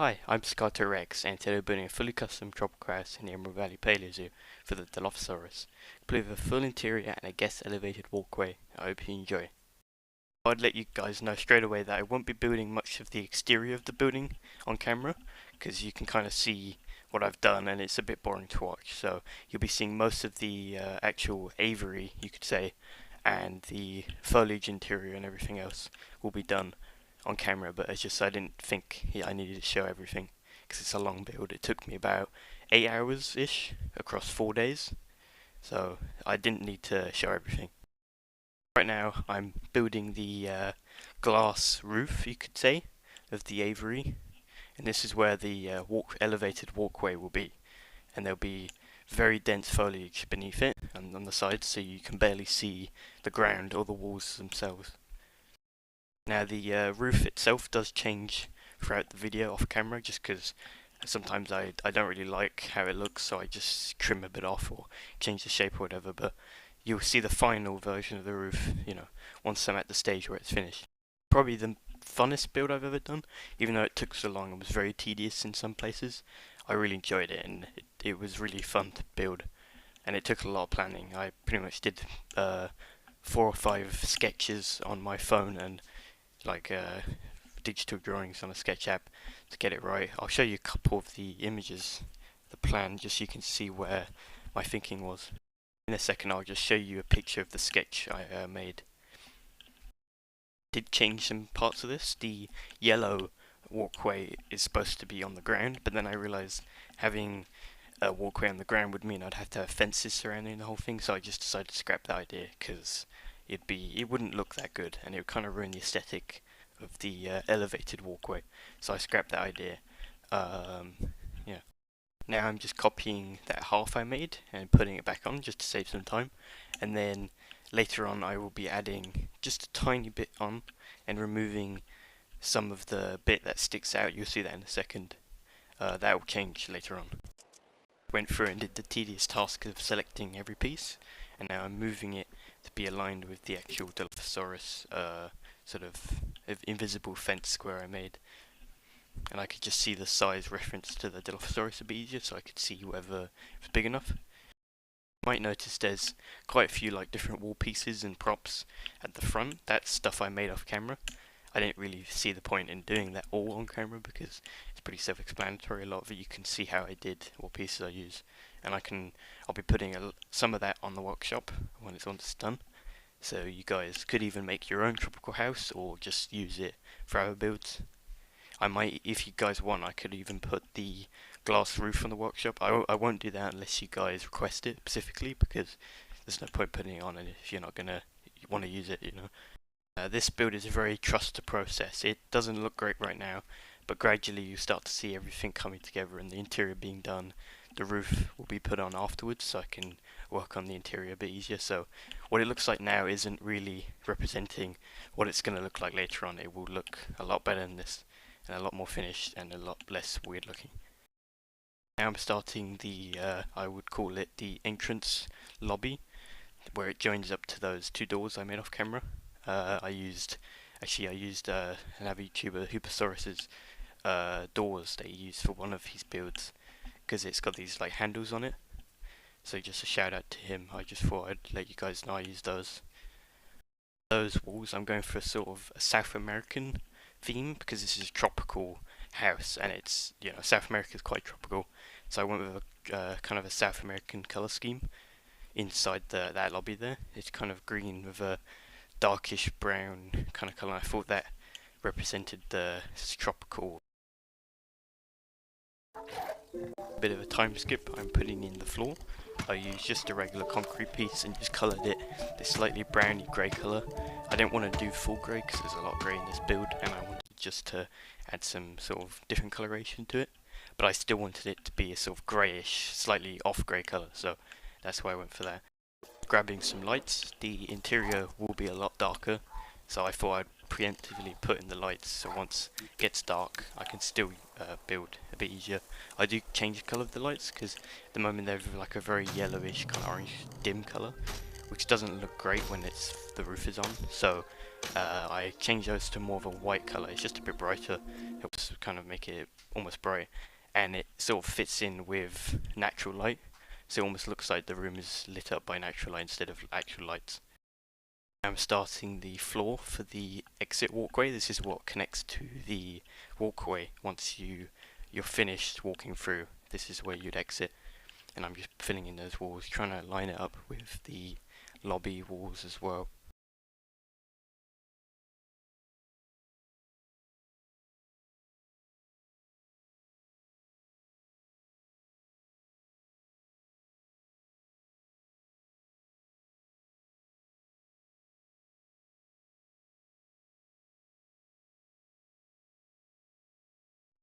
Hi, I'm Scarter Rex, and today we're building a fully custom tropical house in the Emerald Valley Paleo Zoo for the Dilophosaurus, complete with a full interior and a guest elevated walkway. I hope you enjoy. I'd let you guys know straight away that I won't be building much of the exterior of the building on camera, because you can kind of see what I've done and it's a bit boring to watch, so you'll be seeing most of the actual aviary, you could say, and the foliage interior and everything else will be done on camera, but it's just I didn't think I needed to show everything because it's a long build. It took me about 8 hours ish across 4 days, so I didn't need to show everything. Right now I'm building the glass roof, you could say, of the aviary, and this is where the elevated walkway will be, and there'll be very dense foliage beneath it and on the sides, so you can barely see the ground or the walls themselves. Now the roof itself does change throughout the video off camera, just because sometimes I don't really like how it looks, so I just trim a bit off or change the shape or whatever, but you'll see the final version of the roof, once I'm at the stage where it's finished. Probably the funnest build I've ever done, even though it took so long and was very tedious in some places. I really enjoyed it, and it was really fun to build, and it took a lot of planning. I pretty much did 4 or 5 sketches on my phone and digital drawings on a sketch app to get it right. I'll show you a couple of the images, the plan, just so you can see where my thinking was. In a second I'll just show you a picture of the sketch I made. Did change some parts of this. The yellow walkway is supposed to be on the ground, but then I realized having a walkway on the ground would mean I'd have to have fences surrounding the whole thing, so I just decided to scrap that idea because it wouldn't look that good and it would kind of ruin the aesthetic of the elevated walkway, so I scrapped that idea. Yeah. Now I'm just copying that half I made and putting it back on just to save some time, and then later on I will be adding just a tiny bit on and removing some of the bit that sticks out. You'll see that in a second. That will change later on. Went through and did the tedious task of selecting every piece, and now I'm moving it to be aligned with the actual Dilophosaurus sort of invisible fence square I made. And I could just see the size reference to the Dilophosaurus a bit easier, so I could see whether it was big enough. You might notice there's quite a few different wall pieces and props at the front. That's stuff I made off camera. I didn't really see the point in doing that all on camera because it's pretty self-explanatory. A lot of it you can see how I did, what pieces I use, and I'll be putting some of that on the workshop when it's done. So you guys could even make your own tropical house or just use it for our builds. I might, if you guys want, I could even put the glass roof on the workshop. I won't do that unless you guys request it specifically, because there's no point putting it on it if you're not gonna want to use it, This build is a very trust process. It doesn't look great right now, but gradually you start to see everything coming together and the interior being done. The roof will be put on afterwards, so I can work on the interior a bit easier. So what it looks like now isn't really representing what it's going to look like later on. It will look a lot better than this, and a lot more finished and a lot less weird looking. Now I'm starting the, I would call it the entrance lobby, where it joins up to those 2 doors I made off camera. I used another YouTuber, Hoopasaurus's doors that he used for one of his builds, because it's got these handles on it. So just a shout out to him. I just thought I'd let you guys know I used those. Those walls, I'm going for a sort of a South American theme because this is a tropical house, and it's South America is quite tropical. So I went with a kind of a South American color scheme inside that lobby there. It's kind of green with a darkish brown kind of color. I thought that represented the tropical. Bit of a time skip. I'm putting in the floor. I used just a regular concrete piece and just coloured it this slightly browny grey colour. I didn't want to do full grey because there's a lot of grey in this build, and I wanted just to add some sort of different coloration to it, but I still wanted it to be a sort of greyish, slightly off grey colour, so that's why I went for that. Grabbing some lights. The interior will be a lot darker, so I thought I'd preemptively put in the lights, so once it gets dark I can still build a bit easier. I do change the colour of the lights because at the moment they're like a very yellowish kind of orange dim colour, which doesn't look great when the roof is on. So I changed those to more of a white color. It's just a bit brighter, helps kind of make it almost bright, and it sort of fits in with natural light, so it almost looks like the room is lit up by natural light instead of actual lights. I'm starting the floor for the exit walkway. This is what connects to the walkway. Once you're finished walking through, this is where you'd exit, and I'm just filling in those walls, trying to line it up with the lobby walls as well.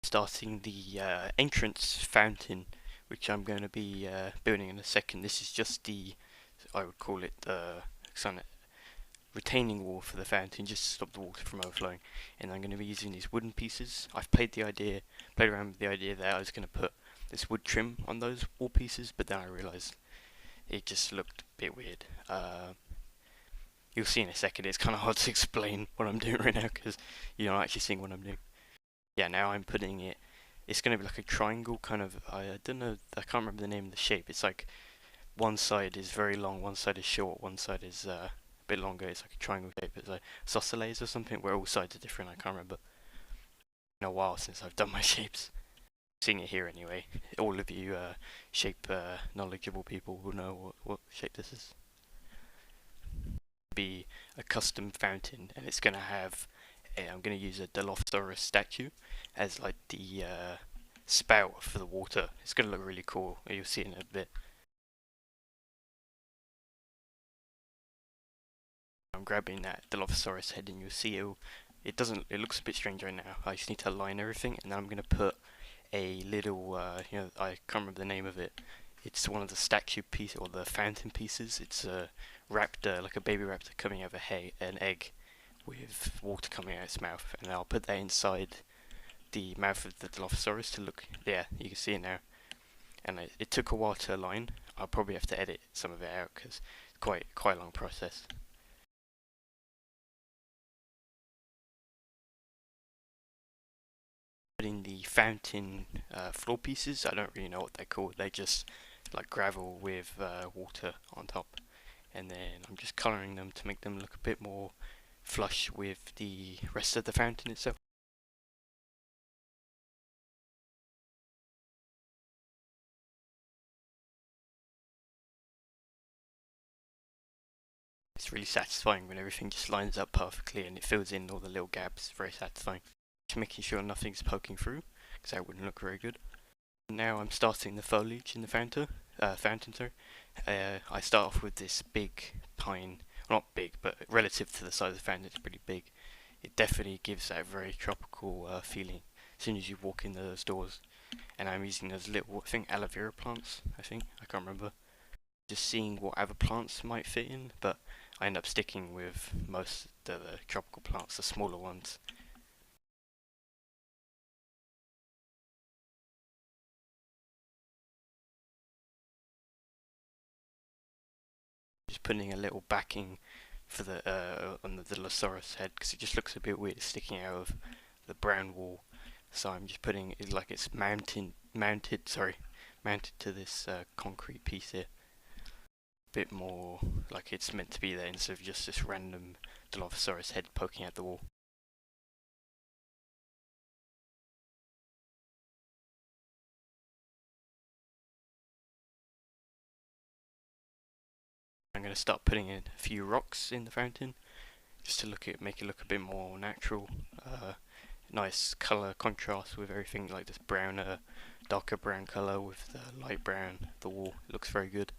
Starting the entrance fountain, which I'm going to be building in a second. This is just I would call it the retaining wall for the fountain, just to stop the water from overflowing. And I'm going to be using these wooden pieces. I've played around with the idea that I was going to put this wood trim on those wall pieces, but then I realised it just looked a bit weird. You'll see in a second. It's kind of hard to explain what I'm doing right now because you're not actually seeing what I'm doing. Yeah, now I'm putting it. It's going to be like a triangle kind of. I don't know. I can't remember the name of the shape. It's like one side is very long, one side is short, one side is a bit longer. It's like a triangle shape. It's like isosceles or something, where all sides are different. I can't remember. It's been a while since I've done my shapes. Seeing it here anyway. All of you shape knowledgeable people will know what shape this is. Be a custom fountain, and it's going to have. I'm going to use a Dilophosaurus statue as like the spout for the water. It's going to look really cool. You'll see it in a bit. I'm grabbing that Dilophosaurus head, and you'll see it looks a bit strange right now. I just need to align everything, and then I'm going to put a little, I can't remember the name of it. It's one of the statue pieces, or the fountain pieces. It's a raptor, like a baby raptor coming out of an egg, with water coming out its mouth, and I'll put that inside the mouth of the Dilophosaurus to look. Yeah, you can see it now. And it took a while to align. I'll probably have to edit some of it out because it's quite a long process. Putting the fountain floor pieces, I don't really know what they're called. They're just like gravel with water on top, and then I'm just colouring them to make them look a bit more flush with the rest of the fountain itself. It's really satisfying when everything just lines up perfectly and it fills in all the little gaps. Very satisfying. Just making sure nothing's poking through, because that wouldn't look very good. Now I'm starting the foliage in the fountain. I start off with this big pine. Well, not big, but relative to the size of the fountain, it's pretty big. It definitely gives that very tropical feeling as soon as you walk in those doors. And I'm using those little, I think, aloe vera plants. I can't remember. Just seeing what other plants might fit in, but I end up sticking with most of the tropical plants, the smaller ones. Just putting a little backing for on the Dilophosaurus head, because it just looks a bit weird sticking out of the brown wall. So I'm just putting it like it's mounted to this concrete piece here. A bit more like it's meant to be there instead of just this random Dilophosaurus head poking out the wall. I'm going to start putting in a few rocks in the fountain, just to make it look a bit more natural. Nice colour contrast with everything, like this browner, darker brown colour with the light brown. The wall looks very good.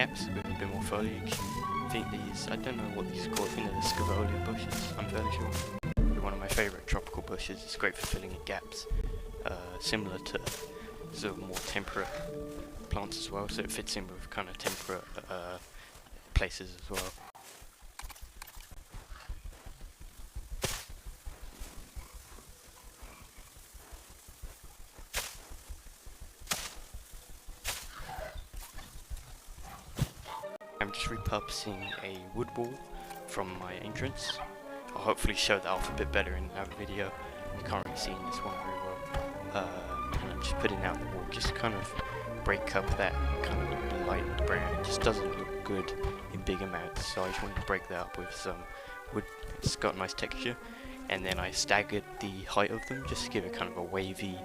gaps with a bit more foliage. I think these, I don't know what these are called, I think they're the Scavolia bushes, I'm fairly sure. They're one of my favourite tropical bushes. It's great for filling in gaps, similar to sort of more temperate plants as well, so it fits in with kind of temperate places as well. I'm just repurposing a wood wall from my entrance. I'll hopefully show that off a bit better in another video. You can't really see in this one very well. And I'm just putting out the wall just to kind of break up that kind of light brown. It just doesn't look good in big amounts, so I just wanted to break that up with some wood. It's got a nice texture, and then I staggered the height of them just to give it kind of a wavy,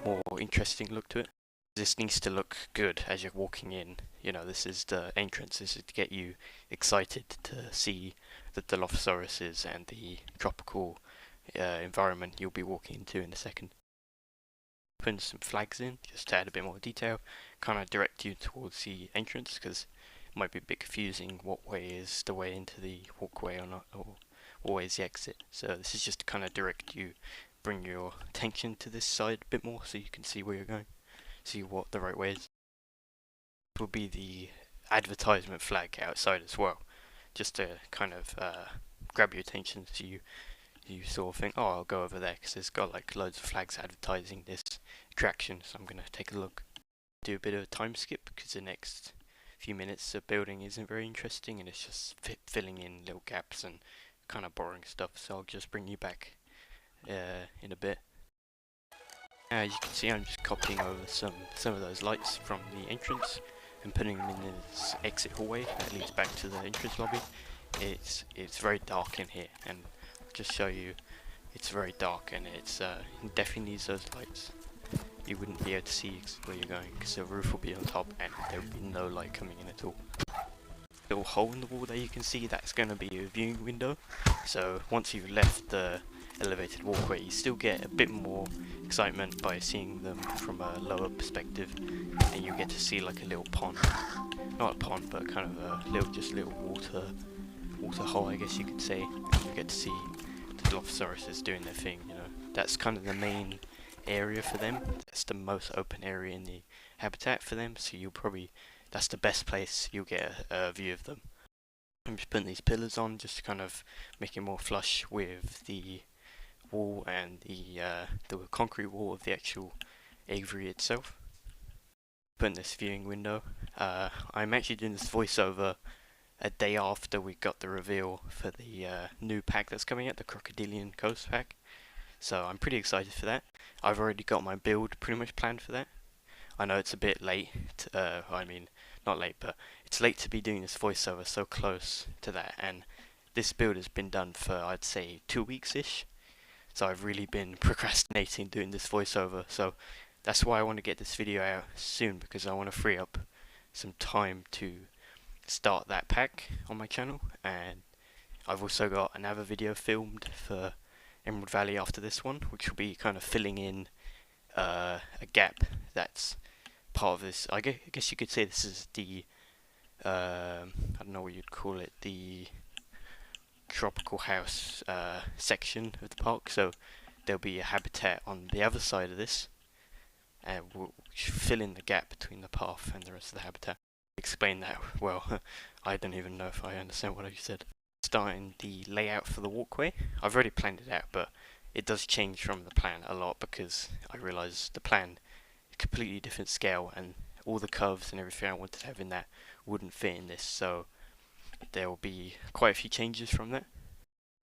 more interesting look to it. This needs to look good as you're walking in. You know, this is the entrance. This is to get you excited to see the Dilophosaurus and the tropical environment you'll be walking into in a second. Putting some flags in just to add a bit more detail, kind of direct you towards the entrance, because it might be a bit confusing what way is the way into the walkway or not, or what way is the exit. So this is just to kind of direct you, bring your attention to this side a bit more so you can see where you're going, see what the right way is. Will be the advertisement flag outside as well, just to kind of grab your attention, so you sort of think, oh, I'll go over there because it's got like loads of flags advertising this attraction, so I'm gonna take a look. Do a bit of a time skip because the next few minutes of building isn't very interesting and it's just filling in little gaps and kind of boring stuff, so I'll just bring you back in a bit. As you can see, I'm just copying over some of those lights from the entrance and putting them in this exit hallway that leads back to the entrance lobby. It's very dark in here, and I'll just show you. It's very dark, and it's definitely needs those lights. You wouldn't be able to see where you're going because the roof will be on top and there will be no light coming in at all. Little hole in the wall there you can see, that's going to be a viewing window. So once you've left the elevated walkway, you still get a bit more excitement by seeing them from a lower perspective, and you get to see like a little pond, not a pond but kind of a little water hole, I guess you could say, and you get to see the Dilophosaurus doing their thing. You know, that's kind of the main area for them. That's the most open area in the habitat for them, so that's the best place you'll get a view of them. I'm just putting these pillars on just to kind of make it more flush with the wall and the concrete wall of the actual aviary itself. Putting this viewing window. I'm actually doing this voiceover a day after we got the reveal for the new pack that's coming out, the Crocodilian Coast pack. So I'm pretty excited for that. I've already got my build pretty much planned for that. I know it's a bit late, I mean, not late, but it's late to be doing this voiceover so close to that, and this build has been done for, I'd say, 2 weeks-ish, so I've really been procrastinating doing this voiceover, so that's why I want to get this video out soon, because I want to free up some time to start that pack on my channel. And I've also got another video filmed for Emerald Valley after this one, which will be kind of filling in a gap that's part of this. I guess you could say this is the I don't know what you'd call it, the tropical house section of the park. So there'll be a habitat on the other side of this, and we'll fill in the gap between the path and the rest of the habitat. Explain that well. I don't even know if I understand what I said. Starting the layout for the walkway. I've already planned it out, but it does change from the plan a lot because I realised the plan is a completely different scale, and all the curves and everything I wanted to have in that wouldn't fit in this, so there will be quite a few changes from that.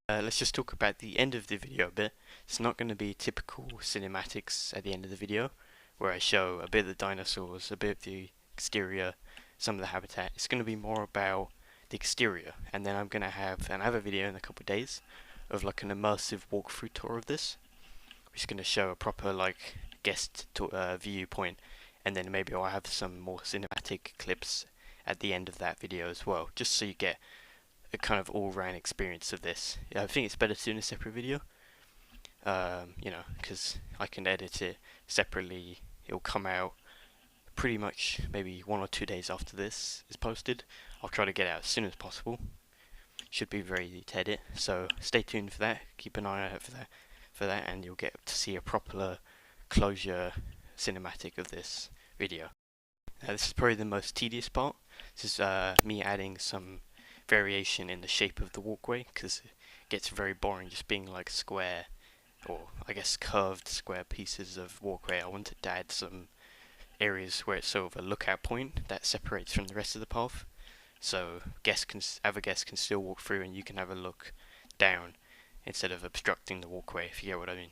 Let's just talk about the end of the video a bit. It's not going to be typical cinematics at the end of the video where I show a bit of the dinosaurs, a bit of the exterior, some of the habitat. It's going to be more about the exterior, and then I'm going to have another video in a couple of days of like an immersive walkthrough tour of this, which is going to show a proper like guest viewpoint, and then maybe I'll have some more cinematic clips at the end of that video as well, just so you get a kind of all-round experience of this. I think it's better to do in a separate video, you know, because I can edit it separately. It'll come out pretty much maybe 1 or 2 days after this is posted. I'll try to get it out as soon as possible. Should be very easy to edit, so stay tuned for that. Keep an eye out for that, and you'll get to see a proper closure cinematic of this video. Now, this is probably the most tedious part. This is me adding some variation in the shape of the walkway, because it gets very boring just being like square, or I guess curved square pieces of walkway. I wanted to add some areas where it's sort of a lookout point that separates from the rest of the path, so other guests can still walk through and you can have a look down instead of obstructing the walkway, if you get what I mean.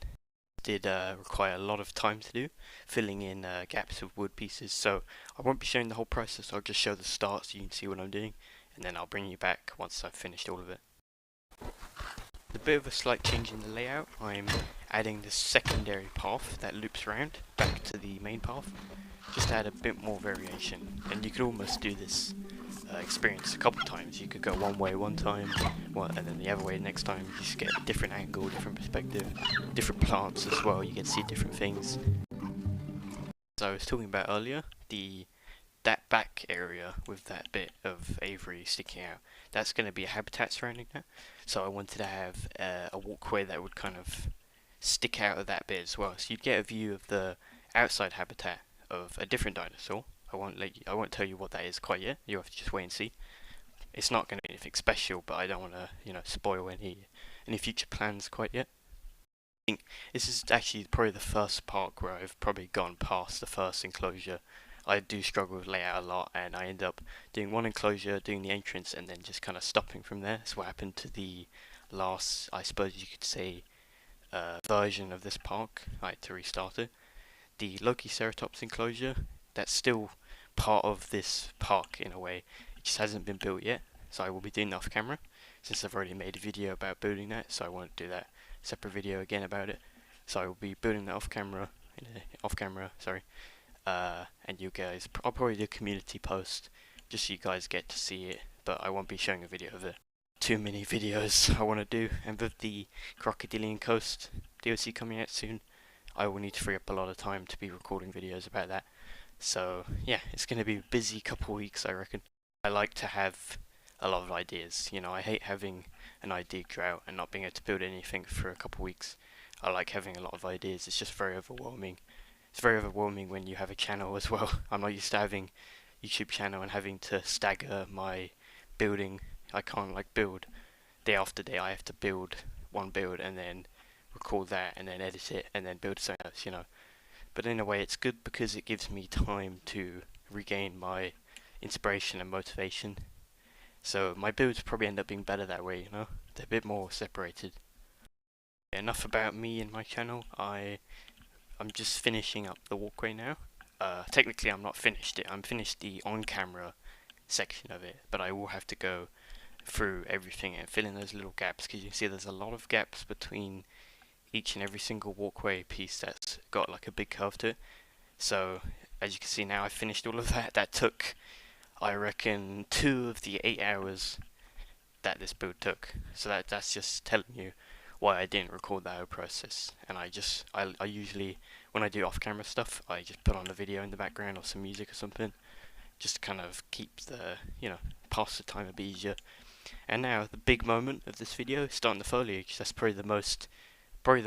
Did require a lot of time to do, filling in gaps of wood pieces, so I won't be showing the whole process. I'll just show the start so you can see what I'm doing, and then I'll bring you back once I've finished all of it. A bit of a slight change in the layout. I'm adding this secondary path that loops around back to the main path, just to add a bit more variation. And you could almost do this experience a couple times. You could go one way one time, and then the other way next time. You just get a different angle, different perspective, different plants as well. You get to see different things. As I was talking about earlier, that back area with that bit of aviary sticking out, that's going to be a habitat surrounding that. So I wanted to have a walkway that would kind of stick out of that bit as well. So you'd get a view of the outside habitat of a different dinosaur. I won't tell you what that is quite yet. You have to just wait and see. It's not going to be anything special, but I don't want to, spoil any future plans quite yet. I think this is actually probably the first park where I've probably gone past the first enclosure. I do struggle with layout a lot, and I end up doing one enclosure, doing the entrance, and then just kind of stopping from there. That's what happened to the last, I suppose you could say, version of this park. I had to restart it. The Lokiceratops enclosure, that's still part of this park in a way. It just hasn't been built yet, so I will be doing that off camera, since I've already made a video about building that, so I won't do that separate video again about it. So I will be building that off camera, and you guys, I'll probably do a community post just so you guys get to see it, but I won't be showing a video of it. Too many videos I want to do, and with the Crocodilian Coast DLC coming out soon, I will need to free up a lot of time to be recording videos about that. So yeah, it's going to be a busy couple of weeks, I reckon. I like to have a lot of ideas. I hate having an idea drought and not being able to build anything for a couple of weeks. I like having a lot of ideas. It's just very overwhelming. It's very overwhelming when you have a channel as well. I'm not used to having a YouTube channel and having to stagger my building. I can't build day after day. I have to build one build and then record that and then edit it and then build something else, But in a way it's good because it gives me time to regain my inspiration and motivation. So my builds probably end up being better that way, They're a bit more separated. Enough about me and my channel. I'm just finishing up the walkway now. Technically I'm not finished it. I'm finished the on-camera section of it, but I will have to go through everything and fill in those little gaps, because you can see there's a lot of gaps between each and every single walkway piece that's got like a big curve to it. So as you can see now, I finished all of that. That took, I reckon, 2 of the 8 hours that this build took. So that's just telling you why I didn't record that whole process. And I usually, when I do off-camera stuff, I just put on a video in the background or some music or something, just to kind of keep the, pass the time a bit easier. And now the big moment of this video is starting the foliage. That's probably the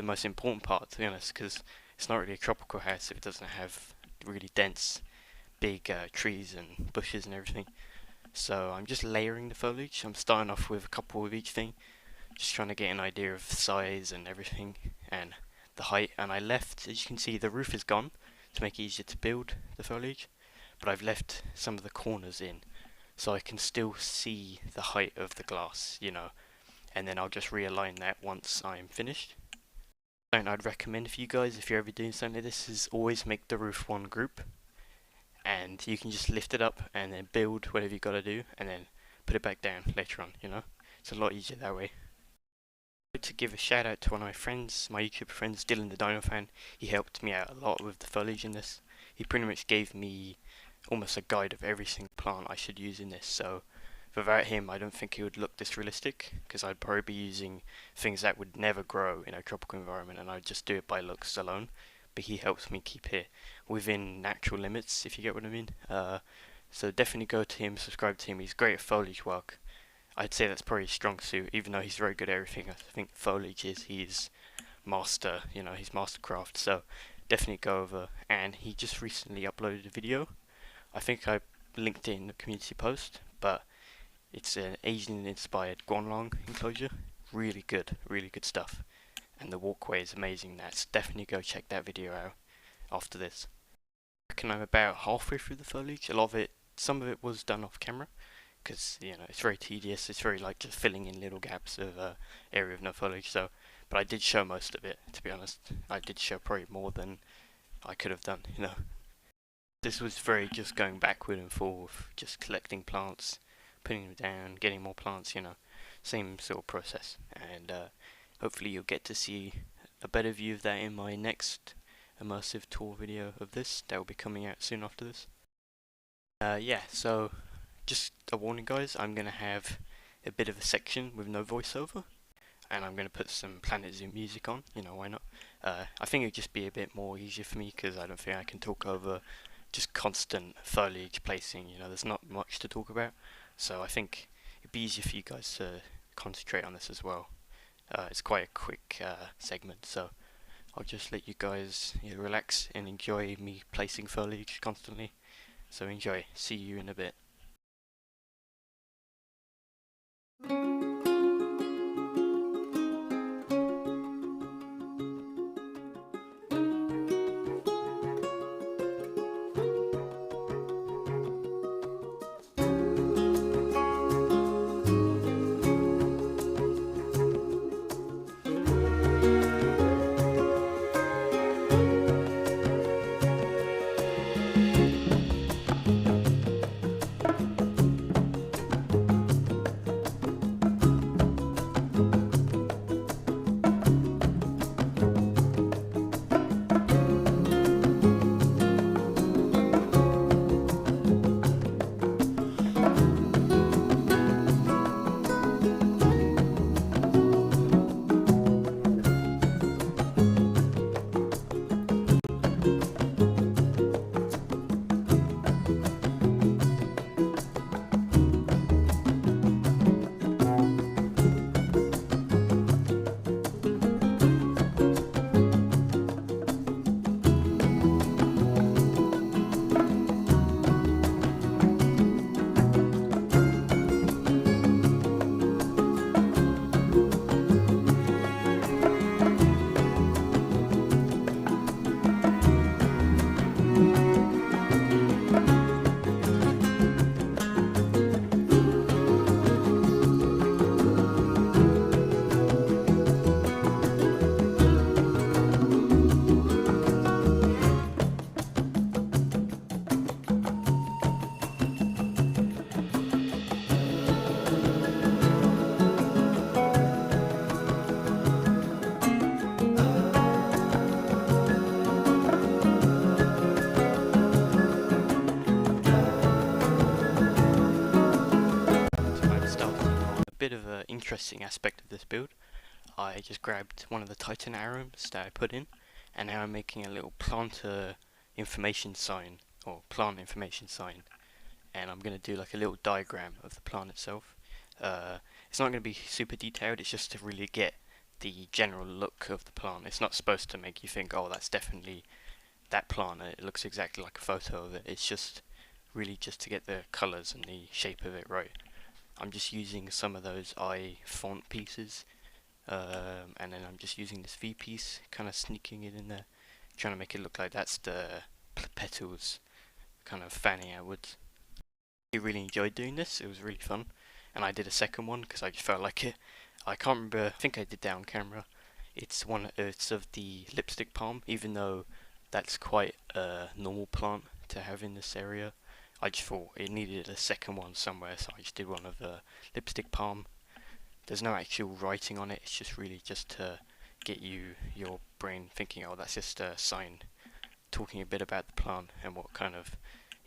most important part, to be honest, because it's not really a tropical house if it doesn't have really dense, big trees and bushes and everything. So I'm just layering the foliage. I'm starting off with a couple of each thing, just trying to get an idea of size and everything, and the height. And I left, as you can see, the roof is gone to make it easier to build the foliage, but I've left some of the corners in, so I can still see the height of the glass, and then I'll just realign that once I'm finished. Something I'd recommend for you guys if you're ever doing something like this is always make the roof one group, and you can just lift it up and then build whatever you gotta do and then put it back down later on, It's a lot easier that way. I'd like to give a shout out to one of my friends, my YouTube friends, Dylan the Dino Fan. He helped me out a lot with the foliage in this. He pretty much gave me almost a guide of every single plant I should use in this, so without him I don't think it would look this realistic, because I'd probably be using things that would never grow in a tropical environment and I'd just do it by looks alone. but he helps me keep it within natural limits, if you get what I mean. So definitely go to him, subscribe to him. He's great at foliage work. I'd say that's probably his strong suit, even though he's very good at everything. I think foliage is his master, his mastercraft. So definitely go over. And he just recently uploaded a video. I think I linked it in the community post, but it's an Asian-inspired Guanlong enclosure. Really good stuff. And the walkway is amazing. That's definitely go check that video out after this. I reckon I'm about halfway through the foliage. A lot of it, some of it was done off camera, because it's very tedious. It's very like just filling in little gaps of area of no foliage. So, but I did show most of it. To be honest, I did show probably more than I could have done. This was very just going backward and forth, just collecting plants, putting them down, getting more plants. Same sort of process. And hopefully you'll get to see a better view of that in my next immersive tour video of this. That will be coming out soon after this. Yeah, so just a warning guys, I'm going to have a bit of a section with no voiceover, and I'm going to put some Planet Zoo music on, why not. I think it would just be a bit more easier for me, because I don't think I can talk over just constant foliage placing. There's not much to talk about, so I think it'd be easier for you guys to concentrate on this as well. It's quite a quick segment, so I'll just let you guys relax and enjoy me placing foliage constantly. So enjoy. See you in a bit. Bit of an interesting aspect of this build. I just grabbed one of the Titan arrows that I put in, and now I'm making a little planter information sign, or plant information sign, and I'm going to do like a little diagram of the plant itself. It's not going to be super detailed, it's just to really get the general look of the plant. It's not supposed to make you think, oh, that's definitely that plant, it looks exactly like a photo of it. It's just really just to get the colours and the shape of it right. I'm just using some of those eye font pieces, and then I'm just using this V piece, kind of sneaking it in there, trying to make it look like that's the petals kind of fanning outwards. I really enjoyed doing this, it was really fun, and I did a second one because I just felt like it. I can't remember, I think I did that on camera. It's of the lipstick palm, even though that's quite a normal plant to have in this area. I just thought it needed a second one somewhere, so I just did one of the lipstick palm. There's no actual writing on it, it's just really just to get your brain thinking, oh, that's just a sign talking a bit about the plant and what kind of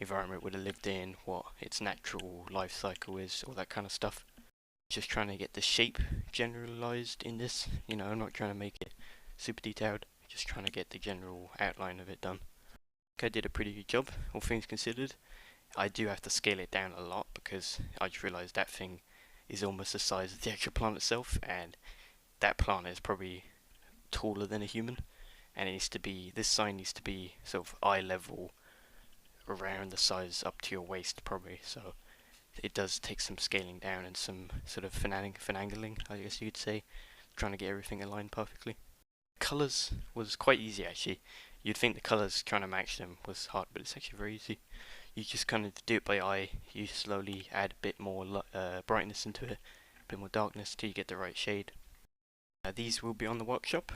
environment it would have lived in, what its natural life cycle is, all that kind of stuff. Just trying to get the shape generalized in this, I'm not trying to make it super detailed, just trying to get the general outline of it done. I think I did a pretty good job, all things considered. I do have to scale it down a lot because I just realised that thing is almost the size of the actual plant itself, and that plant is probably taller than a human, and it needs to be, this sign needs to be sort of eye level, around the size up to your waist probably, so it does take some scaling down and some sort of finagling, I guess you could say, trying to get everything aligned perfectly. Colours was quite easy actually. You'd think the colours, trying to match them was hard, but it's actually very easy. You just kind of do it by eye. You slowly add a bit more brightness into it, a bit more darkness till you get the right shade. These will be on the workshop.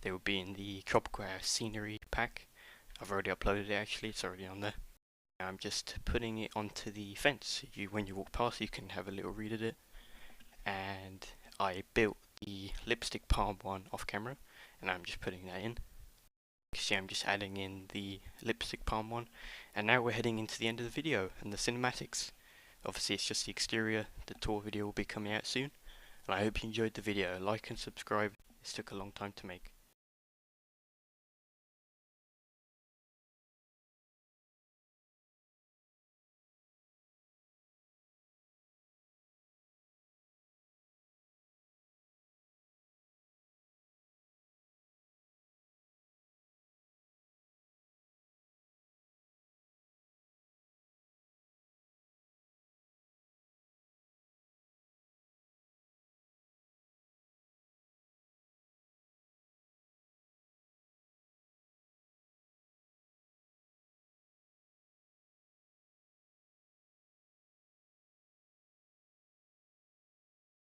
They will be in the tropical scenery pack. I've already uploaded it actually, it's already on there. I'm just putting it onto the fence. When you walk past, you can have a little read at it. And I built the lipstick palm one off camera, and I'm just putting that in. See, I'm just adding in the lipstick palm one, and now we're heading into the end of the video and the cinematics. Obviously it's just the exterior. The tour video will be coming out soon, and I hope you enjoyed the video. Like and subscribe. This took a long time to make.